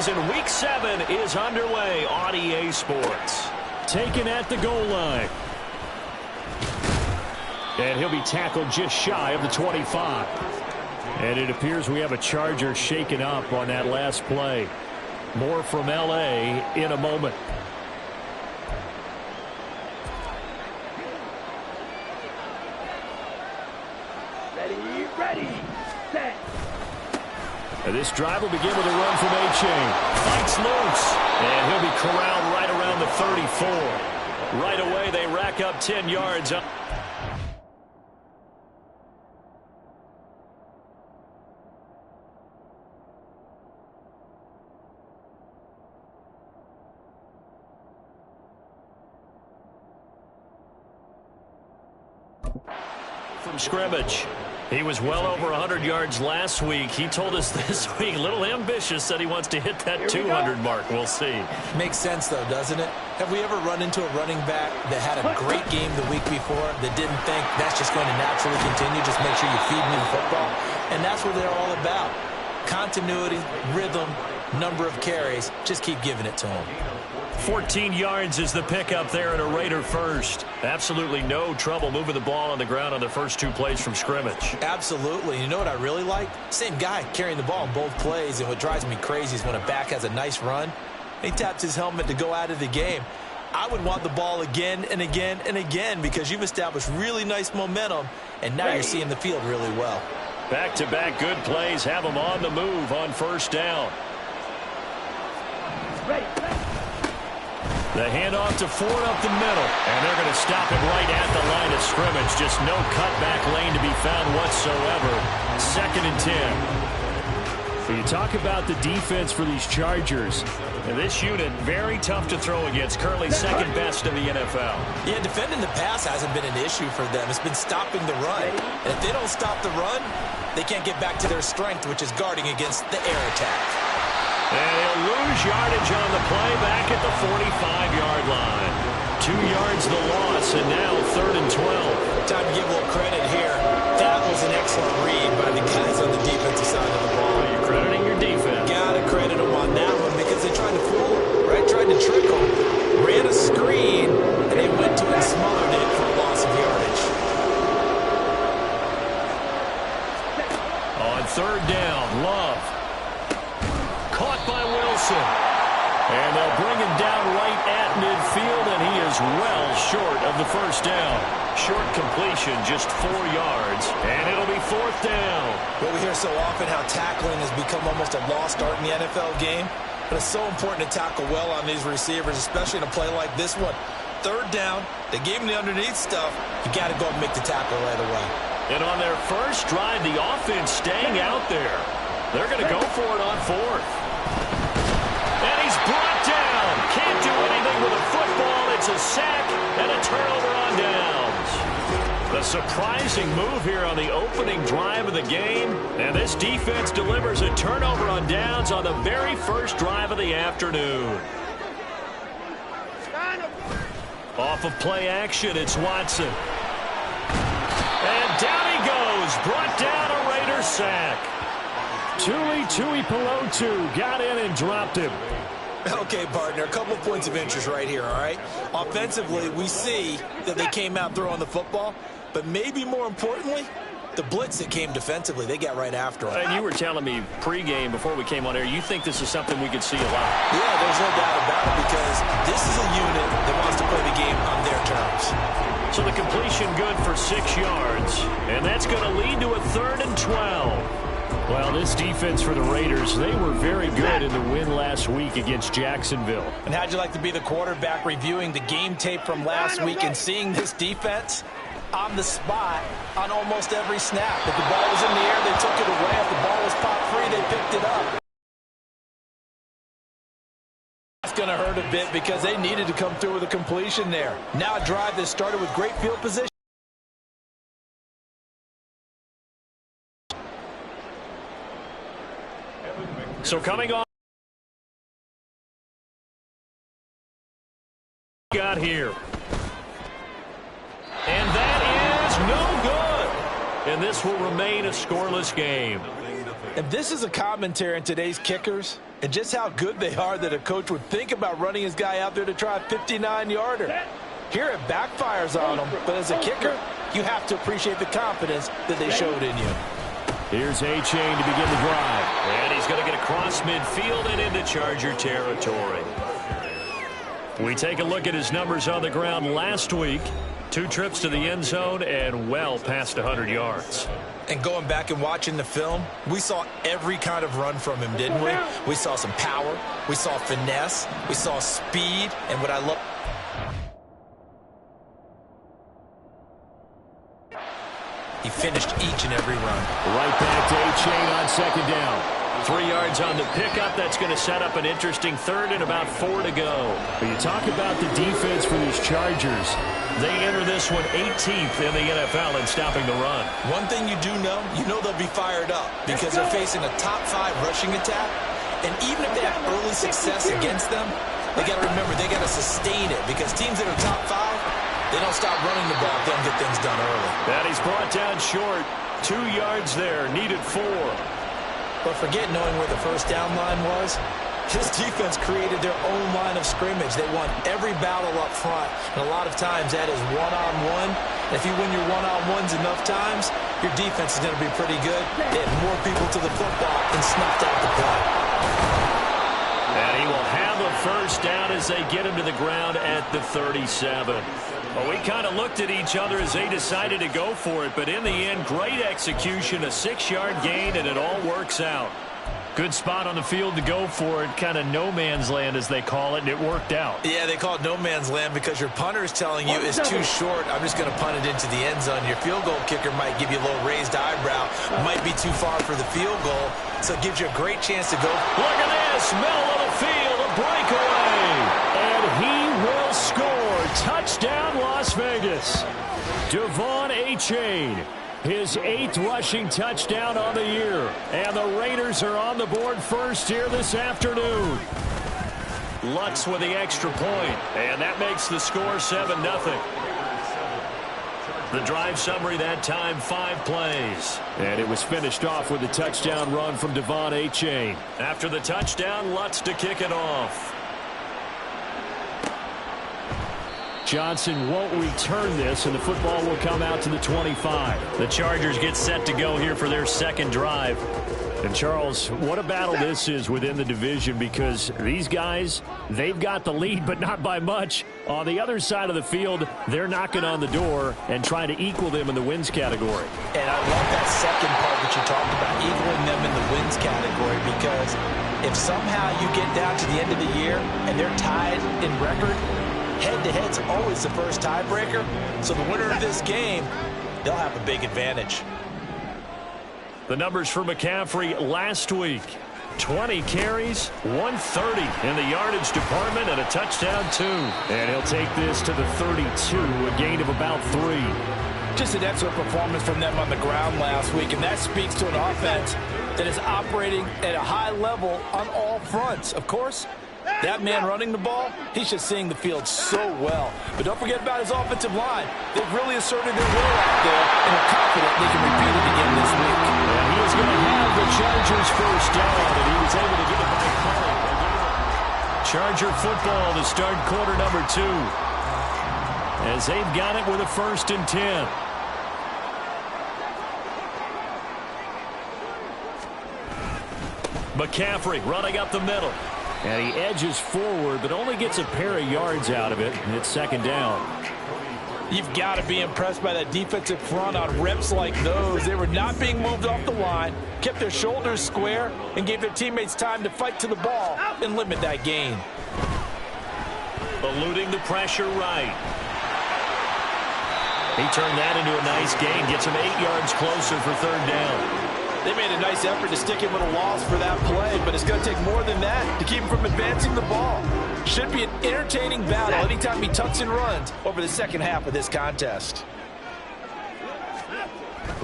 preseason Week 7 is underway on EA Sports. Taken at the goal line. And he'll be tackled just shy of the 25. And it appears we have a Charger shaken up on that last play. More from L.A. in a moment. Ready, set. And this drive will begin with a run from A-Chain. Fights loose. And he'll be corralled right around the 34. Right away, they rack up 10 yards. From scrimmage. He was well over 100 yards last week. He told us this week, a little ambitious, said he wants to hit that 200 mark. We'll see. Makes sense, though, doesn't it? Have we ever run into a running back that had a great game the week before that didn't think that's just going to naturally continue? Just make sure you feed me the football. And that's what they're all about. Continuity, rhythm, number of carries. Just keep giving it to them. 14 yards is the pickup there and a Raider first. Absolutely no trouble moving the ball on the ground on the first 2 plays from scrimmage. Absolutely. You know what I really like? Same guy carrying the ball in both plays, and what drives me crazy is when a back has a nice run, he taps his helmet to go out of the game. I would want the ball again and again and again because you've established really nice momentum, and now you're seeing the field really well. Back-to-back good plays have them on the move on first down. The handoff to Ford up the middle. And they're going to stop him right at the line of scrimmage. Just no cutback lane to be found whatsoever. 2nd and 10. So you talk about the defense for these Chargers. And this unit, very tough to throw against. Currently 2nd best in the NFL. Yeah, defending the pass hasn't been an issue for them. It's been stopping the run. And if they don't stop the run, they can't get back to their strength, which is guarding against the air attack. And he'll lose yardage on the play back at the 45-yard line. 2 yards the loss, and now 3rd and 12. Time to give a little credit here. That was an excellent read by the guys on the defensive side of the ball. Well, you're crediting your defense. Gotta credit them on that one because they tried to fool him, right? Tried to trick him. Ran a screen, and they went to and smothered it for a loss of yardage. On 3rd down, Love. Caught by Wilson. And they'll bring him down right at midfield, and he is well short of the first down. Short completion, just 4 yards, and it'll be 4th down. Well, we hear so often how tackling has become almost a lost art in the NFL game, but it's so important to tackle well on these receivers, especially in a play like this one. 3rd down, they gave him the underneath stuff. You got to go and make the tackle right away. And on their first drive, the offense staying out there. They're going to go for it on 4th. And he's brought down. Can't do anything with a football. It's a sack and a turnover on downs. The surprising move here on the opening drive of the game. And this defense delivers a turnover on downs on the very first drive of the afternoon. Off of play action, it's Watson. And down he goes. Brought down a Raider sack. Tui Pelotu got in and dropped him. Okay, partner, a couple of points of interest right here, all right? Offensively, we see that they came out throwing the football, but maybe more importantly, the blitz that came defensively, they got right after him. And you were telling me pregame before we came on air, you think this is something we could see a lot. Yeah, there's no doubt about it because this is a unit that wants to play the game on their terms. So the completion good for 6 yards, and that's going to lead to a 3rd and 12. Well, this defense for the Raiders, they were very good in the win last week against Jacksonville. And how'd you like to be the quarterback reviewing the game tape from last week and seeing this defense on the spot on almost every snap? If the ball was in the air, they took it away. If the ball was popped free, they picked it up. That's going to hurt a bit because they needed to come through with a completion there. Now a drive that started with great field position. So coming on. Got here. And that is no good. And this will remain a scoreless game. If this is a commentary on today's kickers, And just how good they are that a coach would think about running his guy out there to try a 59-yarder. Here it backfires on him, but as a kicker, you have to appreciate the confidence that they showed in you. Here's A-Chain to begin the drive. And he's going to get across midfield and into Charger territory. We take a look at his numbers on the ground last week. 2 trips to the end zone and well past 100 yards. And going back and watching the film, we saw every kind of run from him, didn't we? We saw some power. We saw finesse. We saw speed. And what I love... he finished each and every run. Right back to A-Chain on second down. 3 yards on the pickup. That's going to set up an interesting third and about 4 to go. When you talk about the defense for these Chargers, they enter this one 18th in the NFL in stopping the run. One thing you do know, they'll be fired up because they're facing a top 5 rushing attack. And even if they have early success against them, they got to remember they got to sustain it because teams that are top 5, they don't stop running the ball if they don't get things done early. That he's brought down short. 2 yards there, needed 4. But forget knowing where the first down line was. This defense created their own line of scrimmage. They won every battle up front. And a lot of times that is one-on-one. If you win your one-on-ones enough times, your defense is going to be pretty good. They had more people to the football and snuffed out the play. And he will have a first down as they get him to the ground at the 37. Well, we kind of looked at each other as they decided to go for it, but in the end, great execution, a 6-yard gain, and it all works out. Good spot on the field to go for it, kind of no man's land as they call it, and it worked out. Yeah, they call it no man's land because your punter is telling you it's too short. I'm just going to punt it into the end zone. Your field goal kicker might give you a little raised eyebrow, might be too far for the field goal, so it gives you a great chance to go. Look at this, middle of the field, a breakaway. And he will score. Touchdown, Las Vegas. Devon A-Chain, his 8th rushing touchdown on the year. And the Raiders are on the board first here this afternoon. Lutz with the extra point, and that makes the score 7-0. The drive summary that time, 5 plays. And it was finished off with a touchdown run from Devon A-Chain. After the touchdown, Lutz to kick it off. Johnson won't return this, and the football will come out to the 25. The Chargers get set to go here for their second drive. And, Charles, what a battle this is within the division because these guys, they've got the lead, but not by much. On the other side of the field, they're knocking on the door and trying to equal them in the wins category. And I love that second part that you talked about, equaling them in the wins category, because if somehow you get down to the end of the year and they're tied in record, head-to-head's always the first tiebreaker. So the winner of this game, they'll have a big advantage. The numbers for McCaffrey last week. 20 carries, 130 in the yardage department, and a touchdown, 2. And he'll take this to the 32, a gain of about 3. Just an excellent performance from them on the ground last week, and that speaks to an offense that is operating at a high level on all fronts. Of course, that man running the ball, he's just seeing the field so well. But don't forget about his offensive line. They've really asserted their will out there, and are confident they can repeat it again this week. And he is going to have the Chargers first down, and he was able to get it by play. Charger football to start quarter number 2. As they've got it with a 1st and 10. McCaffrey running up the middle. And he edges forward, but only gets a pair of yards out of it, and it's 2nd down. You've got to be impressed by that defensive front on reps like those. They were not being moved off the line, kept their shoulders square, and gave their teammates time to fight to the ball and limit that gain. Eluding the pressure right. He turned that into a nice gain, gets him 8 yards closer for 3rd down. They made a nice effort to stick him with a loss for that play, but it's going to take more than that to keep him from advancing the ball. Should be an entertaining battle anytime he tucks and runs over the second half of this contest.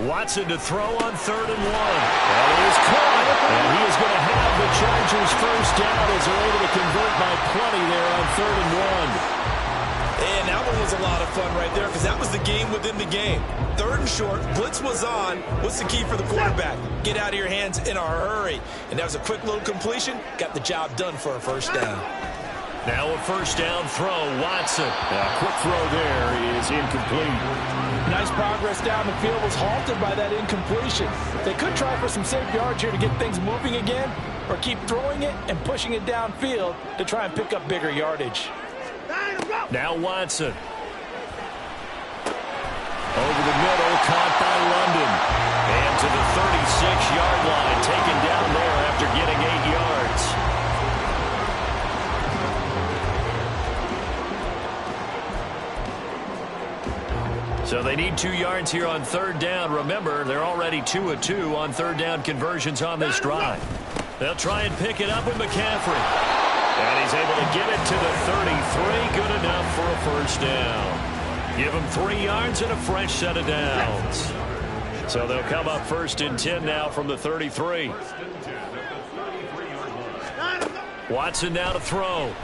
Watson to throw on 3rd and 1. And he is caught, and he is going to have the Chargers first down as they're able to convert by plenty there on 3rd and 1. And that one was a lot of fun right there because that was the game within the game. 3rd and short, blitz was on. What's the key for the quarterback? Get out of your hands in a hurry. And that was a quick little completion. Got the job done for a first down. Now a first down throw, Watson. A quick throw there is incomplete. Nice progress down the field was halted by that incompletion. They could try for some safe yards here to get things moving again, or keep throwing it and pushing it downfield to try and pick up bigger yardage. Now Watson. Over the middle, caught by London. And to the 36-yard line, taken down there after getting 8 yards. So they need 2 yards here on 3rd down. Remember, they're already 2 of 2 on 3rd down conversions on this drive. They'll try and pick it up with McCaffrey. And he's able to get it to the 33. Good enough for a first down. Give him 3 yards and a fresh set of downs. So they'll come up 1st and 10 now from the 33. Watson now to throw. And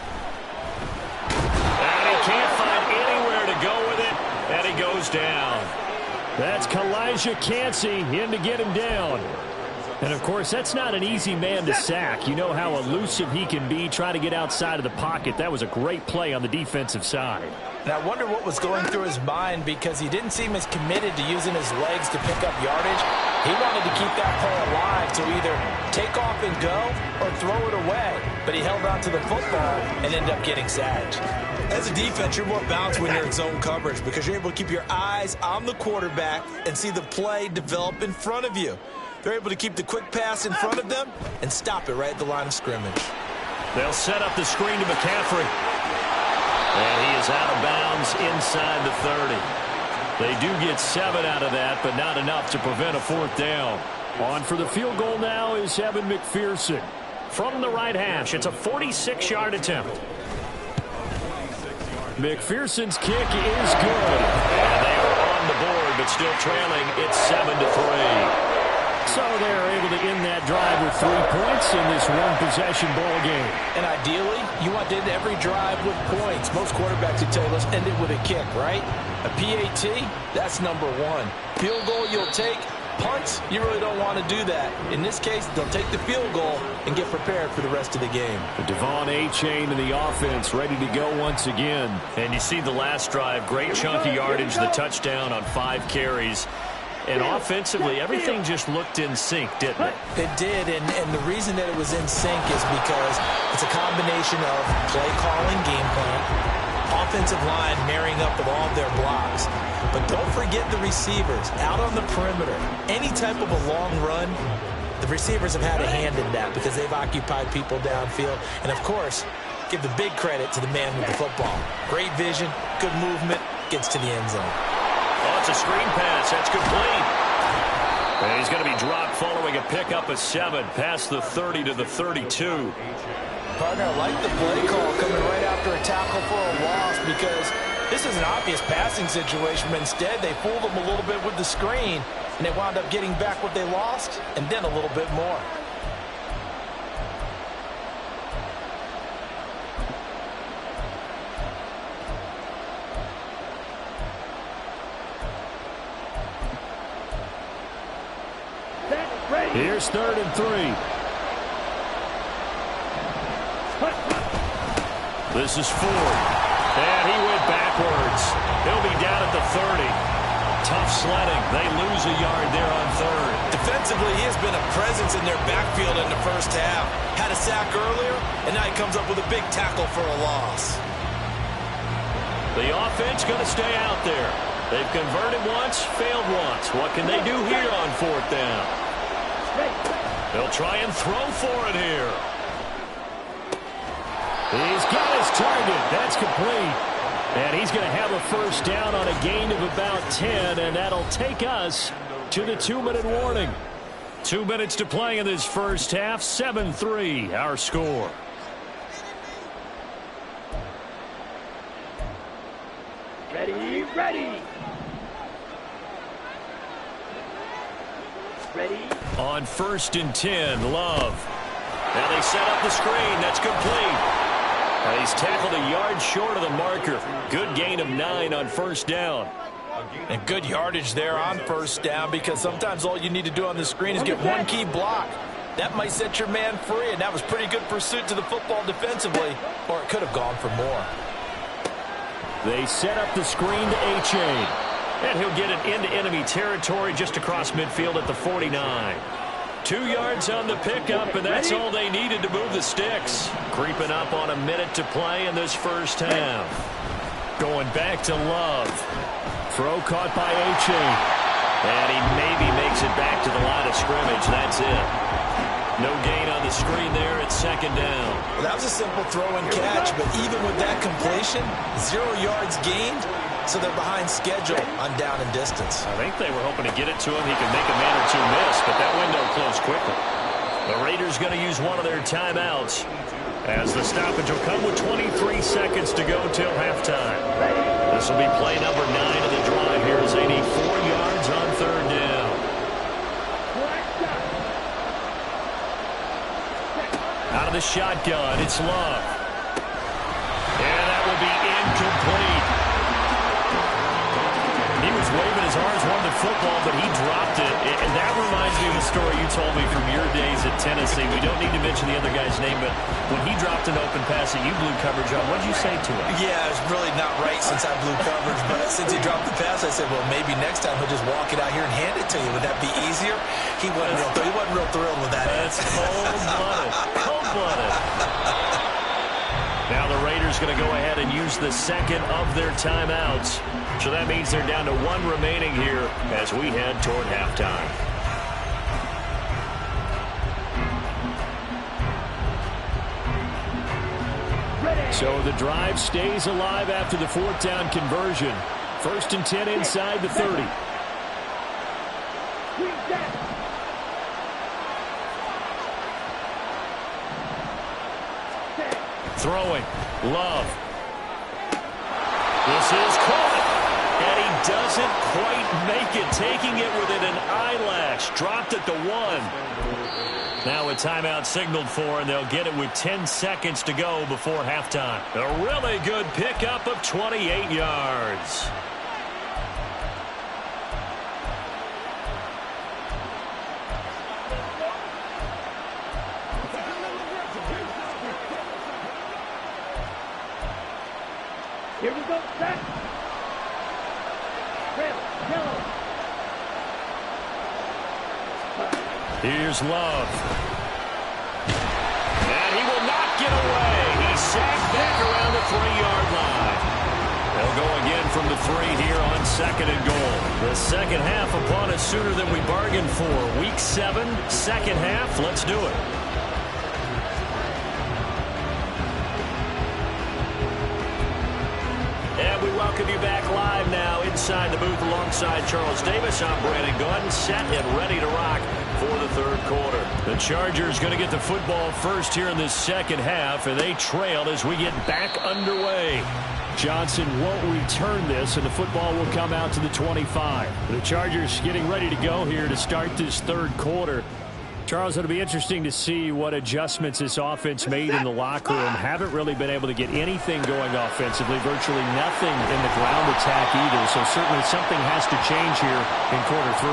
he can't find anywhere to go with it. And he goes down. That's Kalijah Cansey in to get him down. And, of course, that's not an easy man to sack. You know how elusive he can be, trying to get outside of the pocket. That was a great play on the defensive side. And I wonder what was going through his mind, because he didn't seem as committed to using his legs to pick up yardage. He wanted to keep that play alive to either take off and go or throw it away. But he held on to the football and ended up getting sacked. As a defense, you're more balanced when you're in zone coverage because you're able to keep your eyes on the quarterback and see the play develop in front of you. They're able to keep the quick pass in front of them and stop it right at the line of scrimmage. They'll set up the screen to McCaffrey. And he is out of bounds inside the 30. They do get 7 out of that, but not enough to prevent a 4th down. On for the field goal now is Evan McPherson. From the right hash, it's a 46-yard attempt. McPherson's kick is good. And they are on the board, but still trailing. It's 7-3. So they're able to end that drive with 3 points in this one-possession ball game. And ideally, you want to end every drive with points. Most quarterbacks would tell you, let's end it with a kick, right? A PAT, that's number 1. Field goal you'll take. Punts, you really don't want to do that. In this case, they'll take the field goal and get prepared for the rest of the game. Devon Achane in the offense, ready to go once again. And you see the last drive, great chunky yardage, the touchdown on 5 carries. And offensively, everything just looked in sync, didn't it? It did, and the reason that it was in sync is because it's a combination of play calling, game plan, offensive line marrying up with all of their blocks. But don't forget the receivers out on the perimeter. Any type of a long run, the receivers have had a hand in that because they've occupied people downfield. And, of course, give the big credit to the man with the football. Great vision, good movement, gets to the end zone. Oh, it's a screen pass. That's complete. And he's going to be dropped following a pickup of 7 past the 30 to the 32. Partner, I like the play call coming right after a tackle for a loss because this is an obvious passing situation, but instead they fooled them a little bit with the screen, and they wound up getting back what they lost and then a little bit more. Here's 3rd and 3. This is Ford. And he went backwards. He'll be down at the 30. Tough sledding. They lose a yard there on 3rd. Defensively, he has been a presence in their backfield in the first half. Had a sack earlier, and now he comes up with a big tackle for a loss. The offense going to stay out there. They've converted once, failed once. What can they do here on 4th down? They'll try and throw for it here. He's got his target. That's complete. And he's going to have a first down on a gain of about 10, and that'll take us to the 2-minute warning. 2 minutes to play in this first half. 7-3, our score. Ready, ready. Ready. On 1st and 10, Love. Now they set up the screen. That's complete. He's tackled a yard short of the marker. Good gain of 9 on first down. And good yardage there on first down, because sometimes all you need to do on the screen is get one key block. That might set your man free, and that was pretty good pursuit to the football defensively, or it could have gone for more. They set up the screen to A-Chain. And he'll get it into enemy territory just across midfield at the 49. 2 yards on the pickup, and that's all they needed to move the sticks. Creeping up on a minute to play in this first half. Going back to Love. Throw caught by A-Chain. And he maybe makes it back to the line of scrimmage. That's it. No gain on the screen there at second down. Well, that was a simple throw and catch, but even with that completion, 0 yards gained, so they're behind schedule on down and distance. I think they were hoping to get it to him. He could make a man or two miss, but that window closed quickly. The Raiders going to use one of their timeouts, as the stoppage will come with 23 seconds to go till halftime. This will be play number 9 of the drive here as they need 4 yards on third down. Out of the shotgun, it's Love. And that will be incomplete. He was waving his arms, wanted the football, but he dropped it. And that reminds me of the story you told me from your days at Tennessee. We don't need to mention the other guy's name, but when he dropped an open pass that you blew coverage on, what did you say to him? Yeah, it's really not right since I blew coverage, but since he dropped the pass, I said, well, maybe next time he'll just walk it out here and hand it to you. Would that be easier? He wasn't real thrilled with that. That's cold-blooded. Cold-blooded. Now the Raiders going to go ahead and use the second of their timeouts. So that means they're down to 1 remaining here as we head toward halftime. So the drive stays alive after the 4th down conversion. 1st and 10 inside the 30. Throwing. Love. This is caught. And he doesn't quite make it. Taking it within an eyelash. Dropped at the 1. Now a timeout signaled for, and they'll get it with 10 seconds to go before halftime. A really good pickup of 28 yards. Here we go, set. Yellow. Here's Love. And he will not get away. He's sacked back around the 3-yard line. They'll go again from the 3 here on 2nd and goal. The second half upon us sooner than we bargained for. Week 7, second half. Let's do it. And we welcome you back live now inside the booth alongside Charles Davis. I'm Brandon Gordon, set and ready to rock for the 3rd quarter. The Chargers going to get the football first here in this second half, and they trail as we get back underway. Johnson won't return this, and the football will come out to the 25. The Chargers getting ready to go here to start this 3rd quarter. Charles, it'll be interesting to see what adjustments this offense made in the locker room. Haven't really been able to get anything going offensively, virtually nothing in the ground attack either. So certainly something has to change here in quarter 3.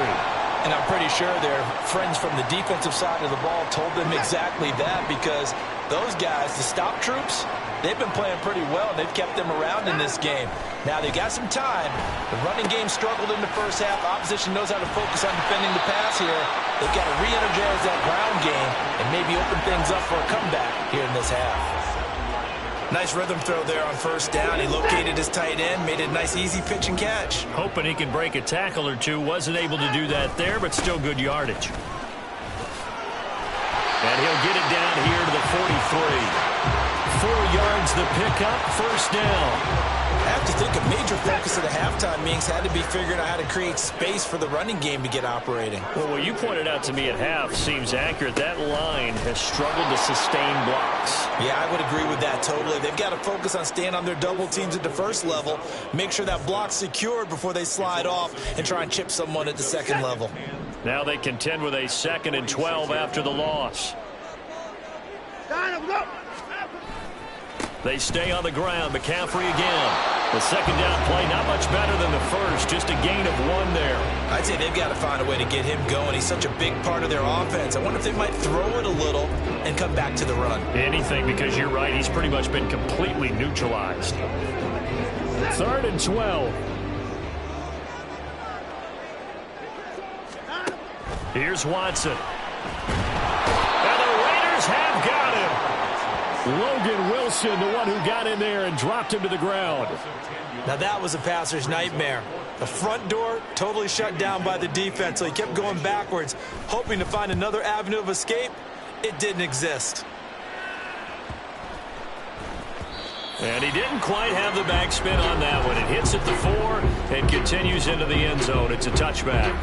And I'm pretty sure their friends from the defensive side of the ball told them exactly that, because those guys, the stop troops, they've been playing pretty well. They've kept them around in this game. Now, they've got some time. The running game struggled in the first half. Opposition knows how to focus on defending the pass here. They've got to re-energize that ground game and maybe open things up for a comeback here in this half. Nice rhythm throw there on first down. He located his tight end, made it a nice, easy pitch and catch. Hoping he can break a tackle or two. Wasn't able to do that there, but still good yardage. And he'll get it down here to the 43. 4 yards the pickup, first down. I have to think a major focus of the halftime meetings had to be figuring out how to create space for the running game to get operating. Well, what you pointed out to me at half seems accurate. That line has struggled to sustain blocks. Yeah, I would agree with that totally. They've got to focus on staying on their double teams at the first level, make sure that block's secured before they slide off and try and chip someone at the second level. Now they contend with a 2nd and 12 after the loss. They stay on the ground. McCaffrey again. The second down play, not much better than the first. Just a gain of 1 there. I'd say they've got to find a way to get him going. He's such a big part of their offense. I wonder if they might throw it a little and come back to the run. Anything, because you're right. He's pretty much been completely neutralized. 3rd and 12. Here's Watson. And the Raiders have got him. Logan Wilson, the one who got in there and dropped him to the ground. Now that was a passer's nightmare. The front door totally shut down by the defense, so he kept going backwards, hoping to find another avenue of escape. It didn't exist. And he didn't quite have the backspin on that one. It hits at the 4 and continues into the end zone. It's a touchback.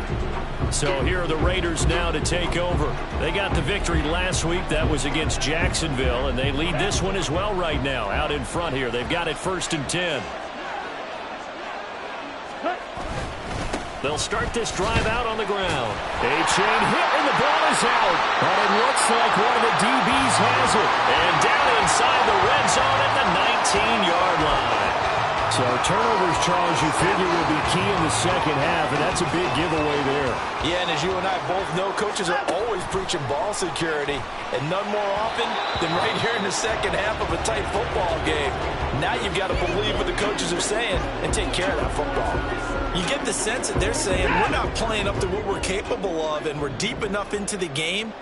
So here are the Raiders now to take over. They got the victory last week. That was against Jacksonville, and they lead this one as well right now. Out in front here. They've got it 1st and 10. They'll start this drive out on the ground. A-chain hit, and the ball is out. But it looks like one of the DBs has it. And down inside the red zone at the 19-yard line. So turnovers, Charles, you figure will be key in the second half, and that's a big giveaway there. Yeah, and as you and I both know, coaches are always preaching ball security, and none more often than right here in the second half of a tight football game. Now you've got to believe what the coaches are saying and take care of that football. You get the sense that they're saying we're not playing up to what we're capable of, and we're deep enough into the game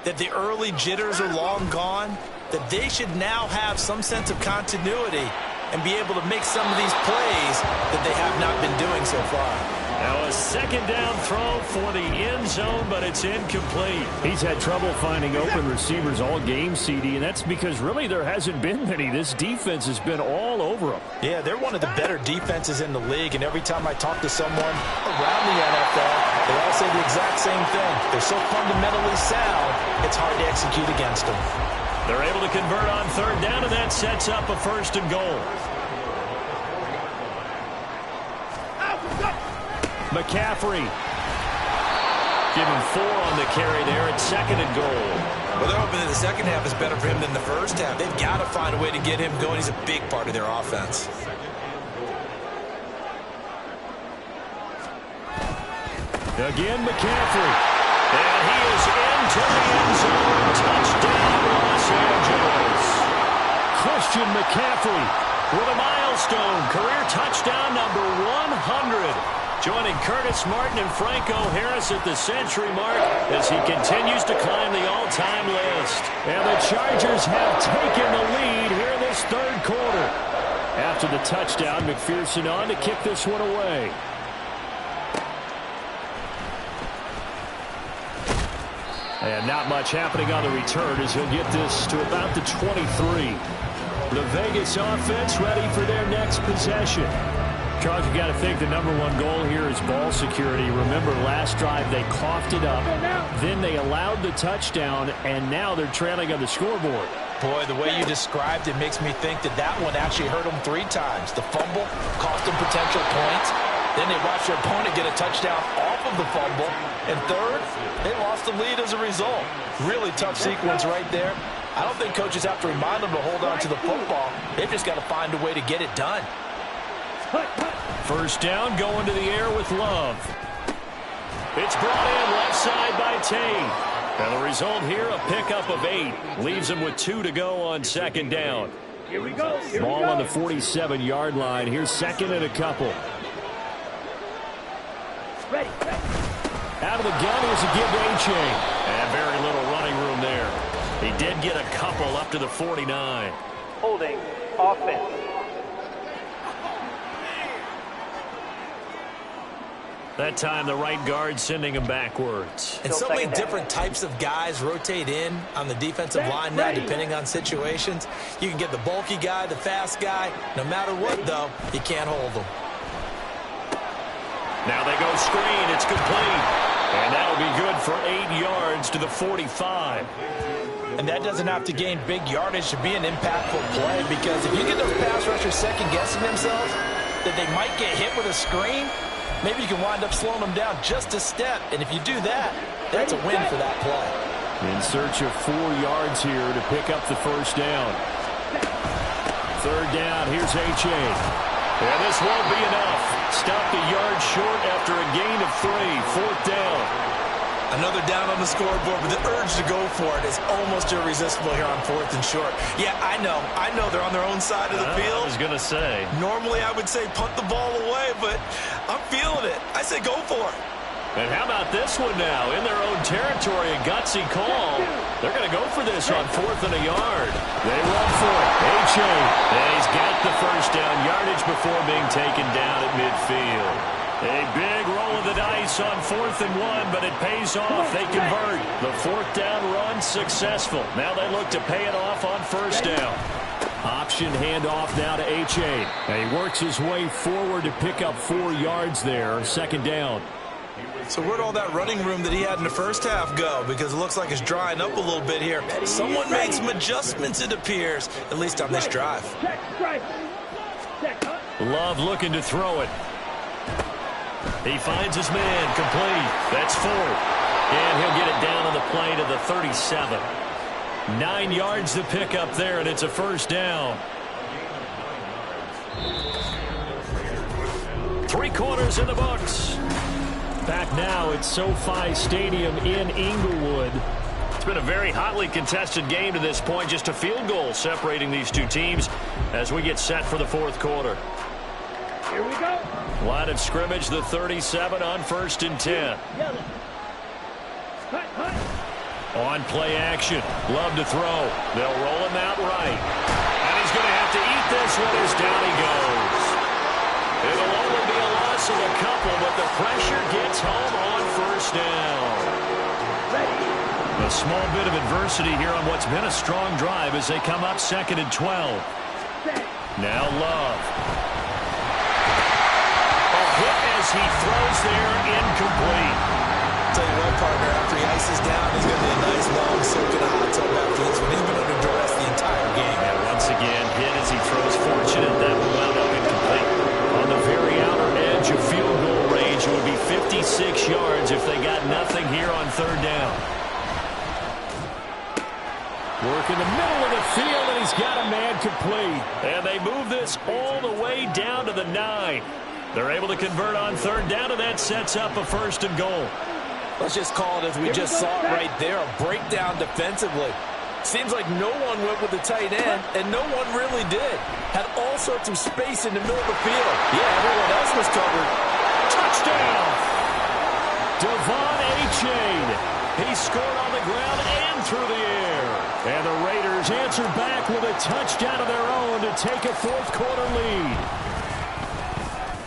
that the early jitters are long gone, that they should now have some sense of continuity and be able to make some of these plays that they have not been doing so far. Now a second down throw for the end zone, but it's incomplete. He's had trouble finding open receivers all game, CD, and that's because really there hasn't been many. This defense has been all over them. Yeah, they're one of the better defenses in the league, and every time I talk to someone around the NFL, they all say the exact same thing. They're so fundamentally sound, it's hard to execute against them. They're able to convert on 3rd down, and that sets up a 1st and goal. McCaffrey. Give him 4 on the carry there at 2nd and goal. Well, they're hoping that the second half is better for him than the first half. They've got to find a way to get him going. He's a big part of their offense. Again, McCaffrey. And he is into the end zone. Touchdown, Los Angeles. Christian McCaffrey with a milestone. Career touchdown number 100. Joining Curtis Martin and Franco Harris at the century mark as he continues to climb the all-time list. And the Chargers have taken the lead here in this 3rd quarter. After the touchdown, McPherson on to kick this one away. And not much happening on the return as he'll get this to about the 23. The Vegas offense ready for their next possession. Charles, you got to think the number 1 goal here is ball security. Remember, last drive they coughed it up, then they allowed the touchdown, and now they're trailing on the scoreboard. Boy, the way you described it makes me think that that one actually hurt them 3 times. The fumble cost them potential points. Then they watched their opponent get a touchdown off of the fumble. And 3rd, they lost the lead as a result. Really tough sequence right there. I don't think coaches have to remind them to hold on to the football. They've just got to find a way to get it done. 1st down, going to the air with Love. It's brought in left side by Tate. And the result here, a pickup of 8. Leaves him with 2 to go on 2nd down. Here we go. Ball on the 47-yard line. Here's 2nd and a couple. Ready. Out of the gun, here's a give to A-Chain. And very little running room there. He did get a couple up to the 49. Holding offense. That time, the right guard sending him backwards. And so many different types of guys rotate in on the defensive line now, depending on situations. You can get the bulky guy, the fast guy. No matter what, though, you can't hold them. Now they go screen. It's complete. And that'll be good for 8 yards to the 45. And that doesn't have to gain big yardage to be an impactful play, because if you get those pass rushers second-guessing themselves that they might get hit with a screen, maybe you can wind up slowing them down just a step. And if you do that, that's a win for that play. In search of 4 yards here to pick up the 1st down. Third down, here's H.A. And this won't be enough. Stopped a yard short after a gain of 3. Fourth down. Another down on the scoreboard, but the urge to go for it is almost irresistible here on 4th and short. Yeah, I know they're on their own side of the field. I was going to say. Normally I would say punt the ball away, but I'm feeling it. I say go for it. And how about this one now? In their own territory, a gutsy call. They're going to go for this on 4th and a yard. They run for it. H.A. And he's got the first down yardage before being taken down at midfield. A big roll of the dice on 4th and 1, but it pays off. They convert. The 4th down run successful. Now they look to pay it off on 1st down. Option handoff now to H.A. And he works his way forward to pick up 4 yards there. 2nd down. So where'd all that running room that he had in the first half go? Because it looks like it's drying up a little bit here. Someone made some adjustments, it appears, at least on this drive. Love looking to throw it. He finds his man, complete. That's 4. And he'll get it down on the play to the 37. 9 yards to pick up there, and it's a 1st down. 3 quarters in the books. Back now at SoFi Stadium in Inglewood. It's been a very hotly contested game to this point. Just a field goal separating these two teams as we get set for the 4th quarter. Here we go. Line of scrimmage, the 37 on 1st and 10. On play action. Love to throw. They'll roll him out right. And he's going to have to eat this one as down he goes. It'll only be a loss of a couple, but the pressure gets home on 1st down. A small bit of adversity here on what's been a strong drive as they come up 2nd and 12. Now Love. As he throws there, incomplete. Tell you what, partner, after he ices down, he's going to be a nice long soaking hot tub after this one. He's been under duress the entire game. And once again, hit as he throws. Fortunate that will wound up incomplete. On the very outer edge of field goal range, it would be 56 yards if they got nothing here on 3rd down. Work in the middle of the field, and he's got a man complete. And they move this all the way down to the 9. They're able to convert on 3rd down, and that sets up a 1st and goal. Let's just call it as we just saw it right there, a breakdown defensively. Seems like no one went with the tight end, and no one really did. Had all sorts of space in the middle of the field. Yeah, everyone else was covered. Touchdown! Devon Achane. He scored on the ground and through the air. And the Raiders answer back with a touchdown of their own to take a 4th quarter lead.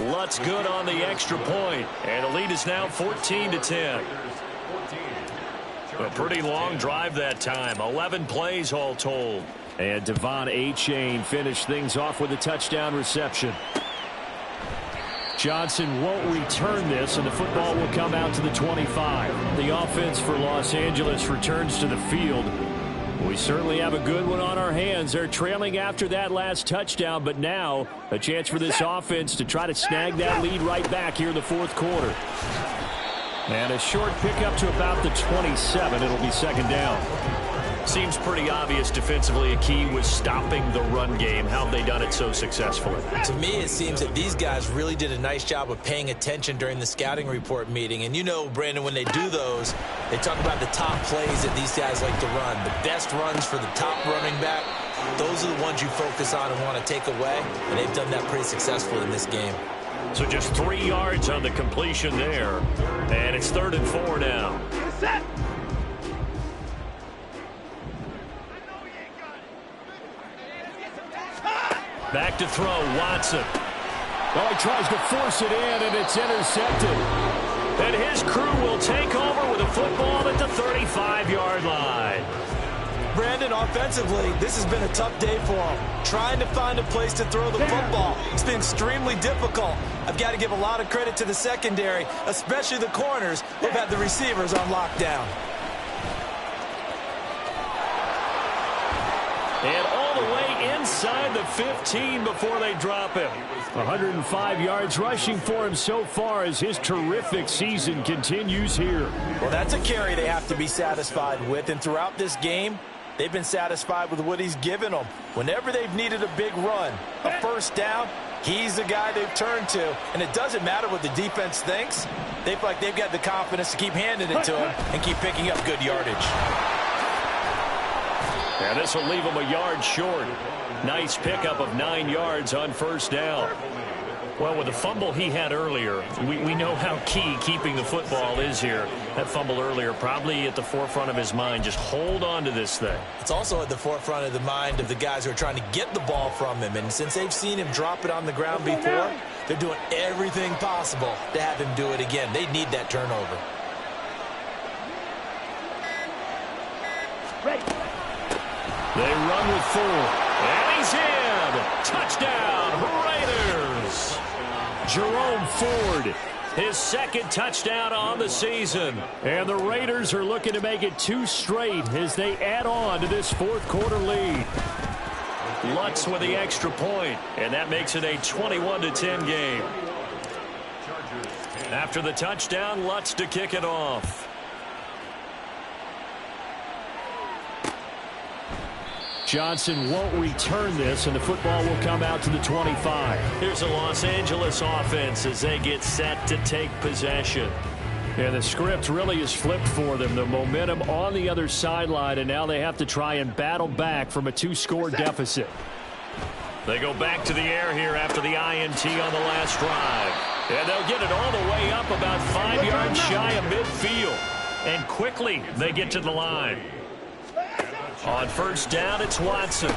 Lutz good on the extra point, and the lead is now 14-10. A pretty long drive that time, 11 plays all told. And Devon Achane finished things off with a touchdown reception. Johnson won't return this, and the football will come out to the 25. The offense for Los Angeles returns to the field. We certainly have a good one on our hands. They're trailing after that last touchdown, but now a chance for this offense to try to snag that lead right back here in the 4th quarter. And a short pickup to about the 27. It'll be 2nd down. Seems pretty obvious defensively a key was stopping the run game. How have they done it so successfully? To me, it seems that these guys really did a nice job of paying attention during the scouting report meeting. And you know, Brandon, when they do those, they talk about the top plays that these guys like to run. The best runs for the top running back, those are the ones you focus on and want to take away. And they've done that pretty successfully in this game. So just 3 yards on the completion there. And it's 3rd and 4 now. Set. Back to throw, Watson. Oh, he tries to force it in, and it's intercepted. And his crew will take over with a football at the 35-yard line. Brandon, offensively, this has been a tough day for him. Trying to find a place to throw the football. It's been extremely difficult. I've got to give a lot of credit to the secondary, especially the corners who've had the receivers on lockdown. And all the way inside the 15 before they drop him. 105 yards rushing for him so far as his terrific season continues here. Well, that's a carry they have to be satisfied with. And throughout this game, They've been satisfied with what he's given them. Whenever they've needed a big run, a first down, he's the guy they've turned to. And it doesn't matter what the defense thinks. They feel like they've got the confidence to keep handing it to him and keep picking up good yardage. And this will leave him a yard short. Nice pickup of 9 yards on first down. Well, with the fumble he had earlier, we know how key keeping the football is here. That fumble earlier probably at the forefront of his mind. Just hold on to this thing. It's also at the forefront of the mind of the guys who are trying to get the ball from him. And since they've seen him drop it on the ground before, they're doing everything possible to have him do it again. They need that turnover. They run with 4. And he's in. Touchdown, Raiders. Jerome Ford, his second touchdown on the season. And the Raiders are looking to make it 2 straight as they add on to this fourth quarter lead. Lutz with the extra point, and that makes it a 21-10 game. After the touchdown, Lutz to kick it off. Johnson won't return this, and the football will come out to the 25. Here's a Los Angeles offense as they get set to take possession. And the script really is flipped for them. The momentum on the other sideline, and now they have to try and battle back from a 2-score deficit. They go back to the air here after the INT on the last drive. And they'll get it all the way up about 5 yards shy of midfield. And quickly they get to the line. On first down, it's Watson.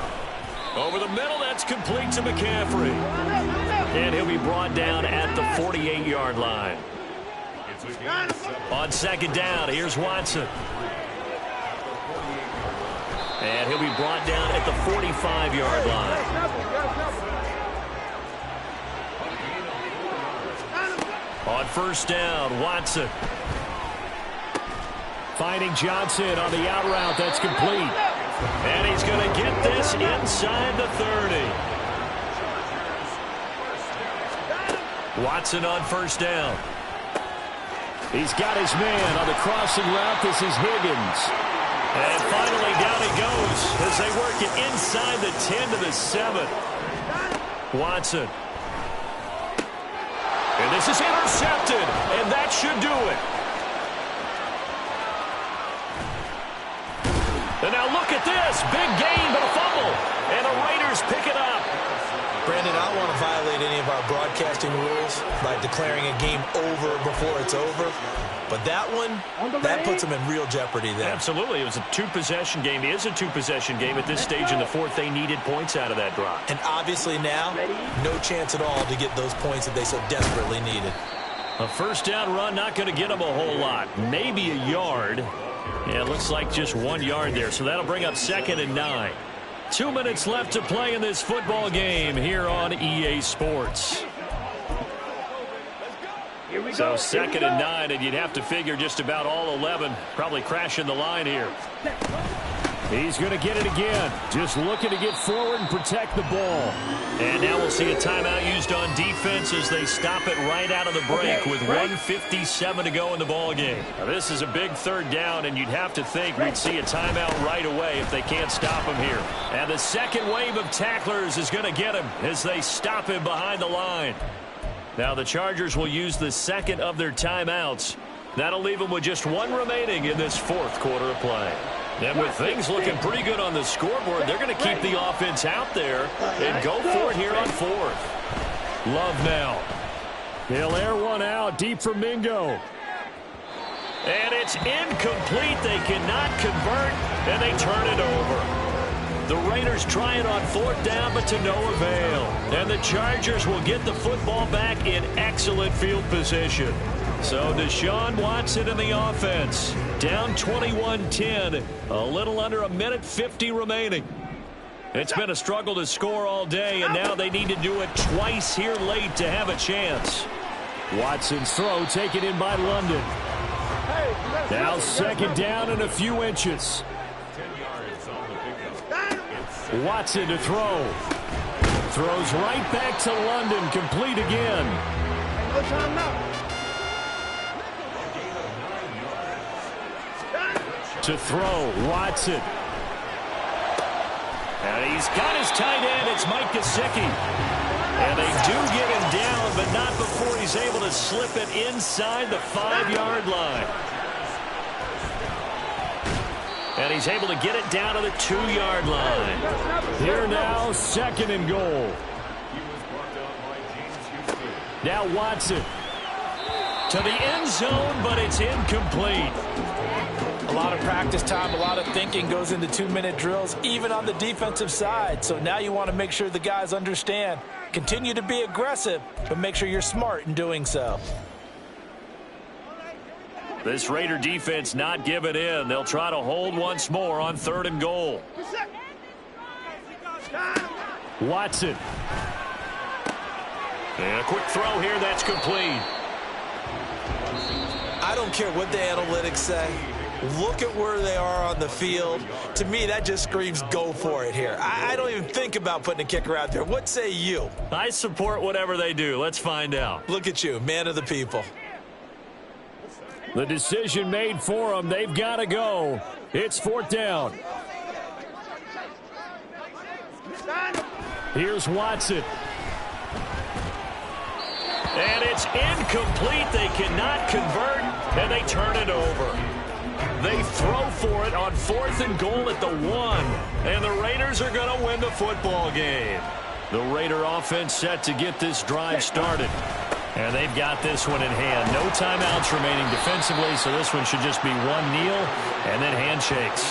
Over the middle, that's complete to McCaffrey. And he'll be brought down at the 48-yard line. On second down, here's Watson. And he'll be brought down at the 45-yard line. On first down, Watson. Finding Johnson on the out route. That's complete. And he's going to get this inside the 30. Watson on first down. He's got his man on the crossing route. This is Higgins. And finally down he goes as they work it inside the 10 to the 7. Watson. And this is intercepted. And that should do it. And now look at this. Big gain, but a fumble. And the Raiders pick it up. Brandon, I don't want to violate any of our broadcasting rules by declaring a game over before it's over. But that one, that puts them in real jeopardy there. Absolutely. It was a 2-possession game. It is a 2-possession game at this stage in the fourth. They needed points out of that drive. And obviously now, no chance at all to get those points that they so desperately needed. A first down run, not going to get them a whole lot. Maybe a yard. Yeah, it looks like just 1 yard there. So that'll bring up 2nd and 9. 2 minutes left to play in this football game here on EA Sports. So 2nd and 9, and you'd have to figure just about all 11 probably crashing the line here. He's going to get it again. Just looking to get forward and protect the ball. And now we'll see a timeout used on defense as they stop it right out of the break with 1:57 to go in the ball game. Now this is a big third down, and you'd have to think we'd see a timeout right away if they can't stop him here. And the second wave of tacklers is going to get him as they stop him behind the line. Now the Chargers will use the second of their timeouts. That'll leave them with just 1 remaining in this fourth quarter of play. And with things looking pretty good on the scoreboard, they're going to keep the offense out there and go for it here on fourth. Love now. They'll air one out deep for Mingo. And it's incomplete. They cannot convert, and they turn it over. The Raiders try it on fourth down, but to no avail. And the Chargers will get the football back in excellent field position. So Deshaun Watson in the offense. Down 21-10. A little under 1:50 remaining. It's been a struggle to score all day, and now they need to do it twice here late to have a chance. Watson's throw taken in by London. Now 2nd down and a few inches. Watson to throw. Throws right back to London. Complete again. No time now. To throw, Watson. And he's got his tight end. It's Mike Gesicki. And they do get him down, but not before he's able to slip it inside the 5-yard line. And he's able to get it down to the 2-yard line. Here now, 2nd and goal. Now Watson to the end zone, but it's incomplete. A lot of practice time, a lot of thinking goes into 2-minute drills, even on the defensive side. So now you want to make sure the guys understand. Continue to be aggressive, but make sure you're smart in doing so. This Raider defense not giving in. They'll try to hold once more on 3rd and goal. Watson. And a quick throw here, that's complete. I don't care what the analytics say. Look at where they are on the field. To me, that just screams go for it here. I don't even think about putting a kicker out there. What say you? I support whatever they do. Let's find out. Look at you, man of the people. The decision made for them. They've got to go. It's 4th down. Here's Watson. And it's incomplete. They cannot convert, and they turn it over. They throw for it on 4th and goal at the 1, and the Raiders are going to win the football game. The Raider offense set to get this drive started. And they've got this one in hand. No timeouts remaining defensively, so this one should just be one kneel and then handshakes.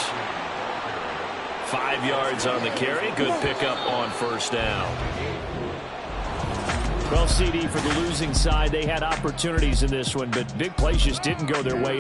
5 yards on the carry. Good pickup on 1st down. Well, CD, for the losing side, they had opportunities in this one, but big plays just didn't go their way.